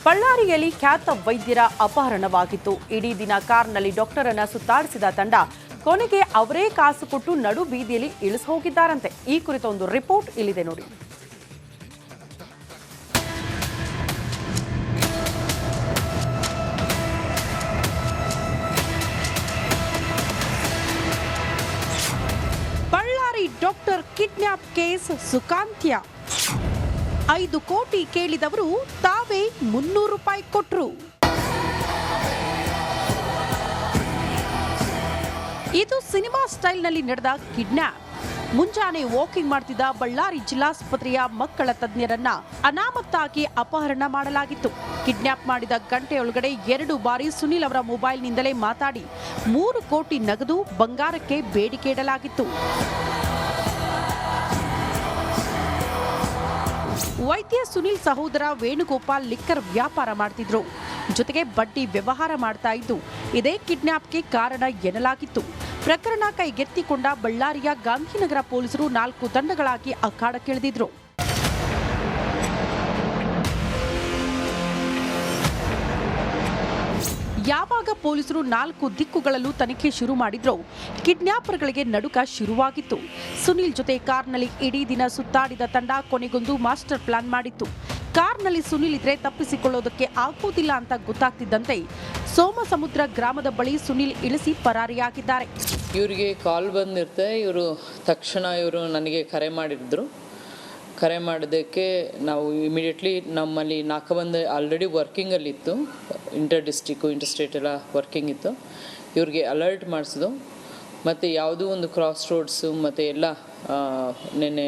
ಬಳ್ಳಾರಿಯಲ್ಲಿ ಖ್ಯಾತ ವೈದ್ಯರ ಅಪಹರಣವಾಗಿತ್ತು. ಇಡೀ ದಿನ ಕಾರ್ನಲ್ಲಿ ಡಾಕ್ಟರ್ ಅನ್ನ ಸುತ್ತಾಡಿಸಿದ ತಂಡ ಕೊನೆಗೆ ಅವರೇ ಕಾಸು ಕೊಟ್ಟು ನಡು ಬೀದಿಯಲ್ಲಿ ಇಳಿಸಿ ಹೋಗಿದ್ದಾರಂತೆ. ಈ ಕುರಿತ ಒಂದು ರಿಪೋರ್ಟ್ ಇಲ್ಲಿದೆ ನೋಡಿ. ಬಳ್ಳಾರಿ ಡಾಕ್ಟರ್ ಕಿಡ್ನಾಪ್ ಕೇಸ್ ಸುಖಾಂತ್ಯ. 5 ಕೋಟಿ ಕೇಳಿದವರು ತಾವೇ 300 ರೂಪಾಯಿ ಕೊಟ್ರು. ಇದು ಸಿನಿಮಾ ಸ್ಟೈಲ್ನಲ್ಲಿ ನಡೆದ ಕಿಡ್ನಾಪ್. ಮುಂಜಾನೆ ವಾಕಿಂಗ್ ಮಾಡ್ತಿದ್ದ ಬಳ್ಳಾರಿ ಜಿಲ್ಲಾಸ್ಪತ್ರೆಯ ಮಕ್ಕಳ ತಜ್ಞರನ್ನ ಅನಾಮತ್ತಾಗಿ ಅಪಹರಣ ಮಾಡಲಾಗಿತ್ತು. ಕಿಡ್ನಾಪ್ ಮಾಡಿದ ಗಂಟೆಯೊಳಗಡೆ 2 ಬಾರಿ ಸುನಿಲ್ ಅವರ ಮೊಬೈಲ್ನಿಂದಲೇ ಮಾತಾಡಿ 3 ಕೋಟಿ ನಗದು ಬಂಗಾರಕ್ಕೆ ಬೇಡಿಕೆ ಇಡಲಾಗಿತ್ತು. ವೈದ್ಯ ಸುನಿಲ್ ಸಹೋದರ ವೇಣುಗೋಪಾಲ್ ಲಿಕ್ಕರ್ ವ್ಯಾಪಾರ ಮಾಡ್ತಿದ್ರು. ಜೊತೆಗೆ ಬಡ್ಡಿ ವ್ಯವಹಾರ ಮಾಡ್ತಾ ಇದ್ದು ಇದೇ ಕಿಡ್ನಾಪ್ಗೆ ಕಾರಣ ಎನ್ನಲಾಗಿತ್ತು. ಪ್ರಕರಣ ಕೈಗೆತ್ತಿಕೊಂಡ ಬಳ್ಳಾರಿಯ ಗಾಂಧಿನಗರ ಪೊಲೀಸರು 4 ತಂಡಗಳಾಗಿ ಅಖಾಡಕ್ಕಿಳಿದಿದ್ರು. ಯಾವಾಗ ಪೊಲೀಸರು 4 ದಿಕ್ಕುಗಳಲ್ಲೂ ತನಿಖೆ ಶುರು ಮಾಡಿದ್ರು, ಕಿಡ್ನಾಪರ್ಗಳಿಗೆ ನಡುಕ ಶುರುವಾಗಿತ್ತು. ಸುನಿಲ್ ಜೊತೆ ಕಾರ್ನಲ್ಲಿ ಇಡೀ ದಿನ ಸುತ್ತಾಡಿದ ತಂಡ ಕೊನೆಗೊಂದು ಮಾಸ್ಟರ್ ಪ್ಲಾನ್ ಮಾಡಿತ್ತು. ಕಾರ್ನಲ್ಲಿ ಸುನಿಲ್ ಇದ್ರೆ ತಪ್ಪಿಸಿಕೊಳ್ಳೋದಕ್ಕೆ ಆಗುವುದಿಲ್ಲ ಅಂತ ಗೊತ್ತಾಗ್ತಿದ್ದಂತೆ ಸೋಮಸಮುದ್ರ ಗ್ರಾಮದ ಬಳಿ ಸುನಿಲ್ ಇಳಿಸಿ ಪರಾರಿಯಾಗಿದ್ದಾರೆ. ಇವರಿಗೆ ಕಾಲ್ ಬಂದಿರುತ್ತೆ. ತಕ್ಷಣ ನನಗೆ ಕರೆ ಮಾಡಿದ್ದಕ್ಕೆ ನಾವು ಇಮಿಡಿಯೇಟ್ಲಿ ನಮ್ಮಲ್ಲಿ 4 ಮಂದಿ ಆಲ್ರೆಡಿ ವರ್ಕಿಂಗಲ್ಲಿತ್ತು. ಇಂಟರ್ ಸ್ಟೇಟ್ ಎಲ್ಲ ವರ್ಕಿಂಗ್ ಇತ್ತು. ಇವ್ರಿಗೆ ಅಲರ್ಟ್ ಮಾಡಿಸಿದು. ಮತ್ತು ಯಾವುದೋ ಒಂದು ಕ್ರಾಸ್ ರೋಡ್ಸು ಮತ್ತು ನೆನ್ನೆ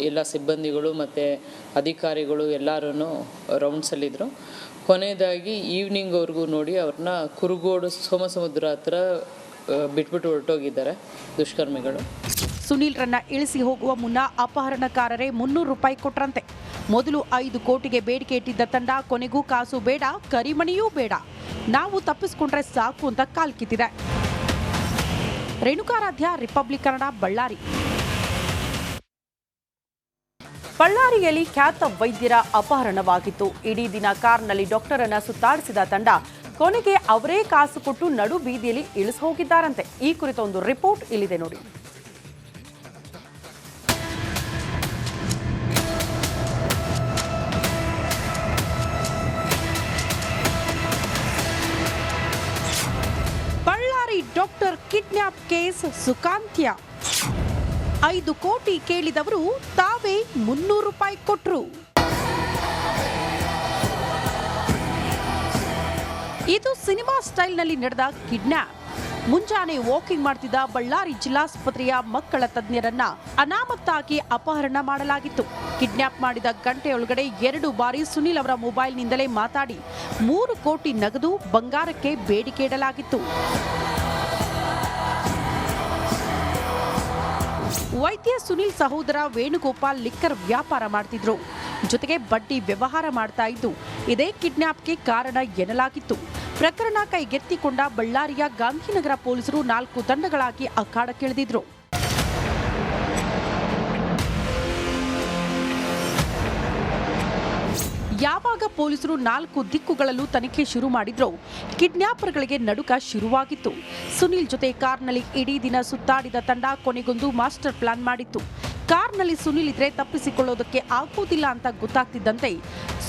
ಎಲ್ಲ ಸಿಬ್ಬಂದಿಗಳು ಮತ್ತು ಅಧಿಕಾರಿಗಳು ಎಲ್ಲರೂ ರೌಂಡ್ಸಲ್ಲಿದ್ದರು. ಕೊನೆಯದಾಗಿ ಈವ್ನಿಂಗ್ವರೆಗೂ ನೋಡಿ ಅವ್ರನ್ನ ಕುರುಗೋಡು ಸೋಮಸಮುದ್ರ ಹತ್ರ ಬಿಟ್ಬಿಟ್ಟು ಹೊರಟೋಗಿದ್ದಾರೆ ದುಷ್ಕರ್ಮಿಗಳು. ಸುನೀಲ್ರನ್ನ ಇಳಿಸಿ ಹೋಗುವ ಮುನ್ನ ಅಪಹರಣಕಾರರೇ 300 ರೂಪಾಯಿ ಕೊಟ್ರಂತೆ. ಮೊದಲು 5 ಕೋಟಿಗೆ ಬೇಡಿಕೆ ಇಟ್ಟಿದ್ದ ತಂಡ ಕೊನೆಗೂ ಕಾಸು ಬೇಡ, ಕರಿಮಣಿಯೂ ಬೇಡ, ನಾವು ತಪ್ಪಿಸ್ಕೊಂಡ್ರೆ ಸಾಕು ಅಂತ ಕಾಲ್ಕಿತ್ತಿದೆ. ರೇಣುಕಾರಾಧ್ಯ, ರಿಪಬ್ಲಿಕ್ ಕನ್ನಡ, ಬಳ್ಳಾರಿ. ಬಳ್ಳಾರಿಯಲ್ಲಿ ಖ್ಯಾತ ವೈದ್ಯರ ಅಪಹರಣವಾಗಿತ್ತು. ಇಡೀ ದಿನ ಕಾರ್ನಲ್ಲಿ ಡಾಕ್ಟರ್ ಅನ್ನ ಸುತ್ತಾಡಿಸಿದ ತಂಡ ಕೊನೆಗೆ ಅವರೇ ಕಾಸು ಕೊಟ್ಟು ನಡು ಬೀದಿಯಲ್ಲಿ ಇಳಿಸಿ ಹೋಗಿದ್ದಾರಂತೆ. ಈ ಕುರಿತ ಒಂದು ರಿಪೋರ್ಟ್ ಇಲ್ಲಿದೆ ನೋಡಿ. ಬಳ್ಳಾರಿ ಡಾಕ್ಟರ್ ಕಿಡ್ನಾಪ್ ಕೇಸ್ ಸುಖಾಂತ್ಯ. 5 ಕೋಟಿ ಕೇಳಿದವರು ತಾವೇ 300 ರೂಪಾಯಿ ಕೊಟ್ರು. ಇದು ಸಿನಿಮಾ ಸ್ಟೈಲ್ನಲ್ಲಿ ನಡೆದ ಕಿಡ್ನಾಪ್. ಮುಂಜಾನೆ ವಾಕಿಂಗ್ ಮಾಡ್ತಿದ್ದ ಬಳ್ಳಾರಿ ಜಿಲ್ಲಾಸ್ಪತ್ರೆಯ ಮಕ್ಕಳ ತಜ್ಞರನ್ನ ಅನಾಮತ್ತಾಗಿ ಅಪಹರಣ ಮಾಡಲಾಗಿತ್ತು. ಕಿಡ್ನಾಪ್ ಮಾಡಿದ ಗಂಟೆಯೊಳಗಡೆ 2 ಬಾರಿ ಸುನಿಲ್ ಅವರ ಮೊಬೈಲ್ನಿಂದಲೇ ಮಾತಾಡಿ 3 ಕೋಟಿ ನಗದು ಬಂಗಾರಕ್ಕೆ ಬೇಡಿಕೆ ಇಡಲಾಗಿತ್ತು. ವೈದ್ಯ ಸುನಿಲ್ ಸಹೋದರ ವೇಣುಗೋಪಾಲ್ ಲಿಕ್ಕರ್ ವ್ಯಾಪಾರ ಮಾಡ್ತಿದ್ರು. ಜೊತೆಗೆ ಬಡ್ಡಿ ವ್ಯವಹಾರ ಮಾಡ್ತಾ ಇದ್ದು ಇದೇ ಕಿಡ್ನಾಪ್ಗೆ ಕಾರಣ ಎನ್ನಲಾಗಿತ್ತು. ಪ್ರಕರಣ ಕೈಗೆತ್ತಿಕೊಂಡ ಬಳ್ಳಾರಿಯ ಗಾಂಧಿನಗರ ಪೊಲೀಸರು 4 ತಂಡಗಳಾಗಿ ಅಖಾಡಕ್ಕಿಳಿದಿದ್ರು. ಯಾವಾಗ ಪೊಲೀಸರು 4 ದಿಕ್ಕುಗಳಲ್ಲೂ ತನಿಖೆ ಶುರು ಮಾಡಿದ್ರು, ಕಿಡ್ನಾಪರ್ಗಳಿಗೆ ನಡುಕ ಶುರುವಾಗಿತ್ತು. ಸುನಿಲ್ ಜೊತೆ ಕಾರ್ನಲ್ಲಿ ಇಡೀ ದಿನ ಸುತ್ತಾಡಿದ ತಂಡ ಕೊನೆಗೊಂದು ಮಾಸ್ಟರ್ ಪ್ಲಾನ್ ಮಾಡಿತ್ತು. ಕಾರ್ನಲ್ಲಿ ಸುನಿಲ್ ಇದ್ರೆ ತಪ್ಪಿಸಿಕೊಳ್ಳೋದಕ್ಕೆ ಆಗುವುದಿಲ್ಲ ಅಂತ ಗೊತ್ತಾಗ್ತಿದ್ದಂತೆ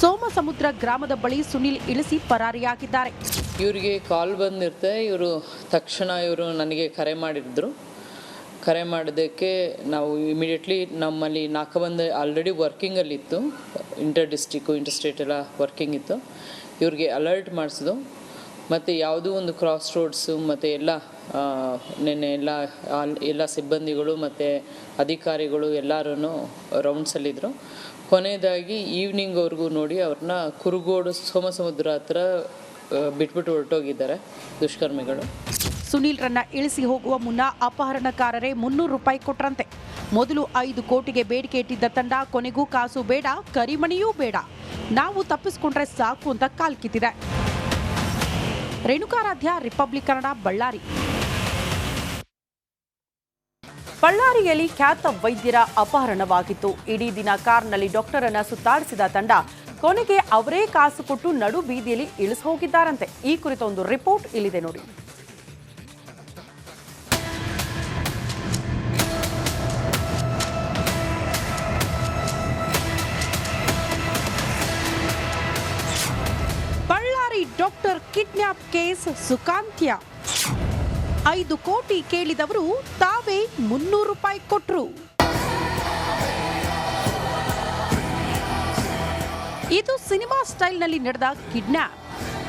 ಸೋಮಸಮುದ್ರ ಗ್ರಾಮದ ಬಳಿ ಸುನಿಲ್ ಇಳಿಸಿ ಪರಾರಿಯಾಗಿದ್ದಾರೆ. ಇವರಿಗೆ ಕಾಲ್ ಬಂದಿರುತ್ತೆ. ತಕ್ಷಣ ನನಗೆ ಕರೆ ಮಾಡಿದ್ದಕ್ಕೆ ನಾವು ಇಮಿಡಿಯೇಟ್ಲಿ ನಮ್ಮಲ್ಲಿ 4 ಮಂದಿ ಆಲ್ರೆಡಿ ವರ್ಕಿಂಗಲ್ಲಿತ್ತು. ಇಂಟರ್ ಸ್ಟೇಟ್ ಎಲ್ಲ ವರ್ಕಿಂಗ್ ಇತ್ತು. ಇವ್ರಿಗೆ ಅಲರ್ಟ್ ಮಾಡಿಸಿದು. ಮತ್ತು ಯಾವುದೋ ಒಂದು ಕ್ರಾಸ್ ರೋಡ್ಸು ಮತ್ತು ನೆನ್ನೆ ಎಲ್ಲ ಸಿಬ್ಬಂದಿಗಳು ಮತ್ತು ಅಧಿಕಾರಿಗಳು ಎಲ್ಲರೂ ರೌಂಡ್ಸಲ್ಲಿದ್ದರು. ಕೊನೆಯದಾಗಿ ಈವ್ನಿಂಗ್ವರೆಗೂ ನೋಡಿ ಅವ್ರನ್ನ ಕುರುಗೋಡು ಸೋಮಸಮುದ್ರ ಹತ್ರ ಬಿಟ್ಬಿಟ್ಟು ಹೊರಟೋಗಿದ್ದಾರೆ ದುಷ್ಕರ್ಮಿಗಳು. ಸುನೀಲ್ರನ್ನ ಇಳಿಸಿ ಹೋಗುವ ಮುನ್ನ ಅಪಹರಣಕಾರರೇ 300 ರೂಪಾಯಿ ಕೊಟ್ರಂತೆ. ಮೊದಲು 5 ಕೋಟಿಗೆ ಬೇಡಿಕೆ ಇಟ್ಟಿದ್ದ ತಂಡ ಕೊನೆಗೂ ಕಾಸು ಬೇಡ, ಕರಿಮಣಿಯೂ ಬೇಡ, ನಾವು ತಪ್ಪಿಸ್ಕೊಂಡ್ರೆ ಸಾಕು ಅಂತ ಕಾಲ್ಕಿತ್ತಿದೆ. ರೇಣುಕಾರಾಧ್ಯ, ರಿಪಬ್ಲಿಕ್ ಕನ್ನಡ, ಬಳ್ಳಾರಿ. ಬಳ್ಳಾರಿಯಲ್ಲಿ ಖ್ಯಾತ ವೈದ್ಯರ ಅಪಹರಣವಾಗಿತ್ತು. ಇಡೀ ದಿನ ಕಾರ್ನಲ್ಲಿ ಡಾಕ್ಟರ್ ಅನ್ನ ಸುತ್ತಾಡಿಸಿದ ತಂಡ ಕೊನೆಗೆ ಅವರೇ ಕಾಸು ಕೊಟ್ಟು ನಡು ಬೀದಿಯಲ್ಲಿ ಇಳಿಸಿ ಹೋಗಿದ್ದಾರಂತೆ. ಈ ಕುರಿತ ಒಂದು ರಿಪೋರ್ಟ್ ಇಲ್ಲಿದೆ ನೋಡಿ. ಬಳ್ಳಾರಿ ಡಾಕ್ಟರ್ ಕಿಡ್ನಾಪ್ ಕೇಸ್ ಸುಖಾಂತ್ಯ. 5 ಕೋಟಿ ಕೇಳಿದವರು ತಾವೇ 300 ರೂಪಾಯಿ ಕೊಟ್ರು. ಇದು ಸಿನಿಮಾ ಸ್ಟೈಲ್ನಲ್ಲಿ ನಡೆದ ಕಿಡ್ನಾಪ್.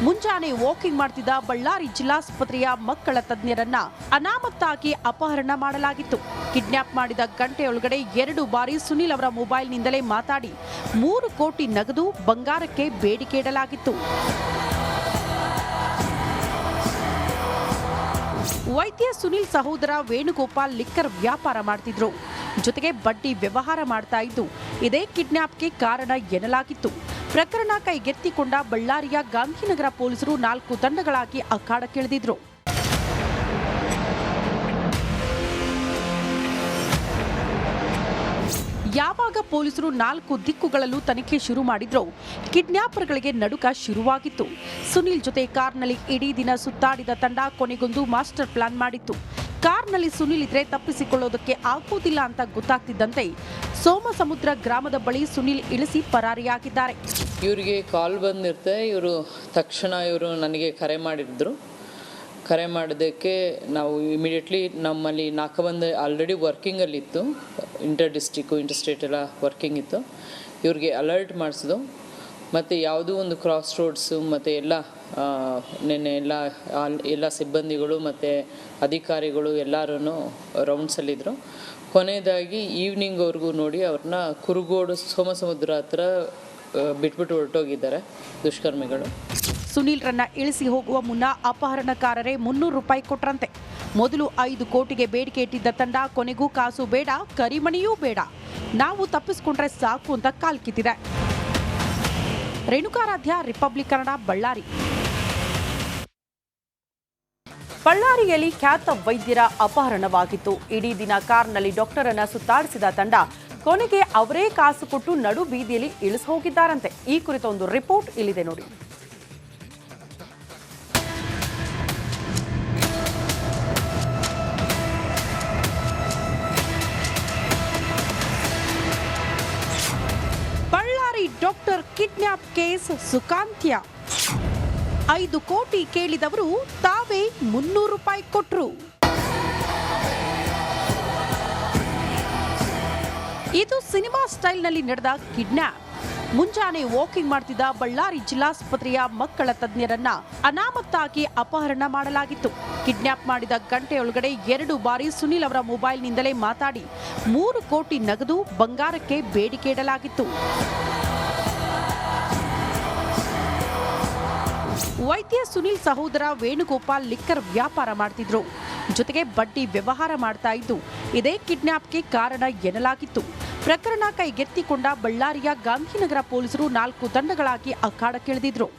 ಮುಂಜಾನೆ ವಾಕಿಂಗ್ ಮಾಡ್ತಿದ್ದ ಬಳ್ಳಾರಿ ಜಿಲ್ಲಾಸ್ಪತ್ರೆಯ ಮಕ್ಕಳ ತಜ್ಞರನ್ನ ಅನಾಮತ್ತಾಗಿ ಅಪಹರಣ ಮಾಡಲಾಗಿತ್ತು. ಕಿಡ್ನಾಪ್ ಮಾಡಿದ ಗಂಟೆಯೊಳಗಡೆ 2 ಬಾರಿ ಸುನಿಲ್ ಅವರ ಮೊಬೈಲ್ನಿಂದಲೇ ಮಾತಾಡಿ 3 ಕೋಟಿ ನಗದು ಬಂಗಾರಕ್ಕೆ ಬೇಡಿಕೆ ಇಡಲಾಗಿತ್ತು. ವೈದ್ಯ ಸುನಿಲ್ ಸಹೋದರ ವೇಣುಗೋಪಾಲ್ ಲಿಕ್ಕರ್ ವ್ಯಾಪಾರ ಮಾಡ್ತಿದ್ರು. ಜೊತೆಗೆ ಬಡ್ಡಿ ವ್ಯವಹಾರ ಮಾಡ್ತಾ ಇದ್ದು ಇದೇ ಕಿಡ್ನಾಪ್ಗೆ ಕಾರಣ ಎನ್ನಲಾಗಿತ್ತು. ಪ್ರಕರಣ ಕೈಗೆತ್ತಿಕೊಂಡ ಬಳ್ಳಾರಿಯ ಗಾಂಧಿನಗರ ಪೊಲೀಸರು 4 ತಂಡಗಳಾಗಿ ಅಖಾಡಕ್ಕಿಳಿದಿದ್ರು. ಯಾವಾಗ ಪೊಲೀಸರು 4 ದಿಕ್ಕುಗಳಲ್ಲೂ ತನಿಖೆ ಶುರು ಮಾಡಿದ್ರೋ ಕಿಡ್ನಾಪರ್ಗಳಿಗೆ ನಡುಕ ಶುರುವಾಗಿತ್ತು. ಸುನಿಲ್ ಜೊತೆ ಕಾರ್ನಲ್ಲಿ ಇಡೀ ದಿನ ಸುತ್ತಾಡಿದ ತಂಡ ಕೊನೆಗೊಂದು ಮಾಸ್ಟರ್ ಪ್ಲಾನ್ ಮಾಡಿತ್ತು. ಕಾರ್ನಲ್ಲಿ ಸುನಿಲ್ ಇದ್ರೆ ತಪ್ಪಿಸಿಕೊಳ್ಳೋದಕ್ಕೆ ಆಗುವುದಿಲ್ಲ ಅಂತ ಗೊತ್ತಾಗ್ತಿದ್ದಂತೆ ಸೋಮಸಮುದ್ರ ಗ್ರಾಮದ ಬಳಿ ಸುನಿಲ್ ಇಳಿಸಿ ಪರಾರಿಯಾಗಿದ್ದಾರೆ. ಇವರಿಗೆ ಕಾಲ್ ಬಂದಿರುತ್ತೆ. ತಕ್ಷಣ ನನಗೆ ಕರೆ ಮಾಡಿದ್ರು. ಕರೆ ಮಾಡೋದಕ್ಕೆ ನಾವು ಇಮಿಡಿಯೇಟ್ಲಿ ನಮ್ಮಲ್ಲಿ ನಾಲ್ಕು ಆಲ್ರೆಡಿ ವರ್ಕಿಂಗಲ್ಲಿತ್ತು. ಇಂಟರ್ ಸ್ಟೇಟ್ ಎಲ್ಲ ವರ್ಕಿಂಗ್ ಇತ್ತು. ಇವ್ರಿಗೆ ಅಲರ್ಟ್ ಮಾಡಿಸಿದು. ಮತ್ತು ಯಾವುದೋ ಒಂದು ಕ್ರಾಸ್ ರೋಡ್ಸು ಮತ್ತು ನೆನ್ನೆ ಎಲ್ಲ ಸಿಬ್ಬಂದಿಗಳು ಮತ್ತು ಅಧಿಕಾರಿಗಳು ಎಲ್ಲರೂ ರೌಂಡ್ಸಲ್ಲಿದ್ದರು. ಕೊನೆಯದಾಗಿ ಈವ್ನಿಂಗ್ವರೆಗೂ ನೋಡಿ ಅವ್ರನ್ನ ಕುರುಗೋಡು ಸೋಮಸಮುದ್ರ ಹತ್ರ ಬಿಟ್ಬಿಟ್ಟು ಹೊರಟೋಗಿದ್ದಾರೆ ದುಷ್ಕರ್ಮಿಗಳು. ಸುನೀಲ್ ರನ್ನ ಇಳಿಸಿ ಹೋಗುವ ಮುನ್ನ ಅಪಹರಣಕಾರರೇ 300 ರೂಪಾಯಿ ಕೊಟ್ರಂತೆ. ಮೊದಲು 5 ಕೋಟಿಗೆ ಬೇಡಿಕೆ ಇಟ್ಟಿದ್ದ ತಂಡ ಕೊನೆಗೂ ಕಾಸು ಬೇಡ, ಕರಿಮಣಿಯೂ ಬೇಡ, ನಾವು ತಪ್ಪಿಸ್ಕೊಂಡ್ರೆ ಸಾಕು ಅಂತ ಕಾಲ್ಕಿತ್ತಿದೆ. ರೇಣುಕಾರಾಧ್ಯ, ರಿಪಬ್ಲಿಕ್ ಕನ್ನಡ, ಬಳ್ಳಾರಿ. ಬಳ್ಳಾರಿಯಲ್ಲಿ ಖ್ಯಾತ ವೈದ್ಯರ ಅಪಹರಣವಾಗಿತ್ತು. ಇಡೀ ದಿನ ಕಾರ್ನಲ್ಲಿ ಡಾಕ್ಟರ್ ಅನ್ನ ಸುತ್ತಾಡಿಸಿದ ತಂಡ ಕೊನೆಗೆ ಅವರೇ ಕಾಸು ಕೊಟ್ಟು ನಡು ಬೀದಿಯಲ್ಲಿ ಇಳಿಸಿ ಹೋಗಿದ್ದಾರಂತೆ. ಈ ಕುರಿತ ಒಂದು ರಿಪೋರ್ಟ್ ಇಲ್ಲಿದೆ ನೋಡಿ. ಬಳ್ಳಾರಿ ಡಾಕ್ಟರ್ ಕಿಡ್ನಾಪ್ ಕೇಸ್ ಸುಖಾಂತ್ಯ. 5 ಕೋಟಿ ಕೇಳಿದವರು ತಾವೇ 300 ರೂಪಾಯಿ ಕೊಟ್ರು. ಇದು ಸಿನಿಮಾ ಸ್ಟೈಲ್ನಲ್ಲಿ ನಡೆದ ಕಿಡ್ನಾಪ್. ಮುಂಜಾನೆ ವಾಕಿಂಗ್ ಮಾಡ್ತಿದ್ದ ಬಳ್ಳಾರಿ ಜಿಲ್ಲಾಸ್ಪತ್ರೆಯ ಮಕ್ಕಳ ತಜ್ಞರನ್ನ ಅನಾಮತ್ತಾಗಿ ಅಪಹರಣ ಮಾಡಲಾಗಿತ್ತು. ಕಿಡ್ನಾಪ್ ಮಾಡಿದ ಗಂಟೆಯೊಳಗಡೆ 2 ಬಾರಿ ಸುನಿಲ್ ಅವರ ಮೊಬೈಲ್ನಿಂದಲೇ ಮಾತಾಡಿ 3 ಕೋಟಿ ನಗದು ಬಂಗಾರಕ್ಕೆ ಬೇಡಿಕೆ ಇಡಲಾಗಿತ್ತು. ವೈದ್ಯ ಸುನಿಲ್ ಸಹೋದರ ವೇಣುಗೋಪಾಲ್ ಲಿಕ್ಕರ್ ವ್ಯಾಪಾರ ಮಾಡ್ತಿದ್ರು. ಜೊತೆಗೆ ಬಡ್ಡಿ ವ್ಯವಹಾರ ಮಾಡ್ತಾ ಇದ್ದು ಇದೇ ಕಿಡ್ನಾಪ್ಗೆ ಕಾರಣ ಎನ್ನಲಾಗಿತ್ತು. ಪ್ರಕರಣ ಕೈಗೆತ್ತಿಕೊಂಡ ಬಳ್ಳಾರಿಯ ಗಾಂಧಿನಗರ ಪೊಲೀಸರು 4 ತಂಡಗಳಾಗಿ ಅಖಾಡಕ್ಕಿಳಿದಿದ್ರು.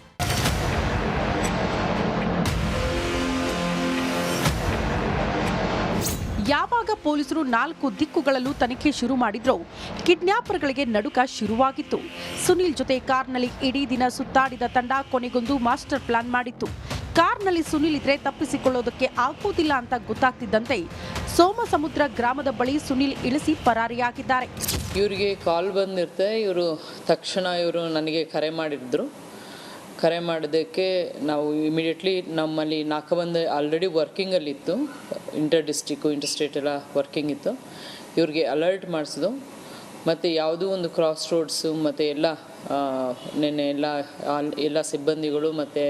ಯಾವಾಗ ಪೊಲೀಸರು 4 ದಿಕ್ಕುಗಳಲ್ಲೂ ತನಿಖೆ ಶುರು ಮಾಡಿದ್ರೋ ಕಿಡ್ನಾಪರ್ಗಳಿಗೆ ನಡುಕ ಶುರುವಾಗಿತ್ತು. ಸುನಿಲ್ ಜೊತೆ ಕಾರ್ನಲ್ಲಿ ಇಡೀ ದಿನ ಸುತ್ತಾಡಿದ ತಂಡ ಕೊನೆಗೊಂದು ಮಾಸ್ಟರ್ ಪ್ಲಾನ್ ಮಾಡಿತ್ತು. ಕಾರ್ನಲ್ಲಿ ಸುನಿಲ್ ಇದ್ರೆ ತಪ್ಪಿಸಿಕೊಳ್ಳೋದಕ್ಕೆ ಆಗುವುದಿಲ್ಲ ಅಂತ ಗೊತ್ತಾಗ್ತಿದ್ದಂತೆ ಸೋಮಸಮುದ್ರ ಗ್ರಾಮದ ಬಳಿ ಸುನಿಲ್ ಇಳಿಸಿ ಪರಾರಿಯಾಗಿದ್ದಾರೆ. ಇವರಿಗೆ ಕಾಲ್ ಬಂದಿರುತ್ತೆ. ತಕ್ಷಣ ನನಗೆ ಕರೆ ಮಾಡಿದ್ರು. ಕರೆ ಮಾಡೋದಕ್ಕೆ ನಾವು ಇಮಿಡಿಯೇಟ್ಲಿ ನಮ್ಮಲ್ಲಿ 4 ಆಲ್ರೆಡಿ ವರ್ಕಿಂಗಲ್ಲಿತ್ತು. ಇಂಟರ್ ಸ್ಟೇಟ್ ಎಲ್ಲ ವರ್ಕಿಂಗ್ ಇತ್ತು. ಇವ್ರಿಗೆ ಅಲರ್ಟ್ ಮಾಡಿಸಿದು. ಮತ್ತು ಯಾವುದೋ ಒಂದು ಕ್ರಾಸ್ ರೋಡ್ಸು ಮತ್ತು ನೆನ್ನೆ ಎಲ್ಲ ಸಿಬ್ಬಂದಿಗಳು ಮತ್ತು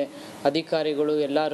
ಅಧಿಕಾರಿಗಳು ಎಲ್ಲರೂ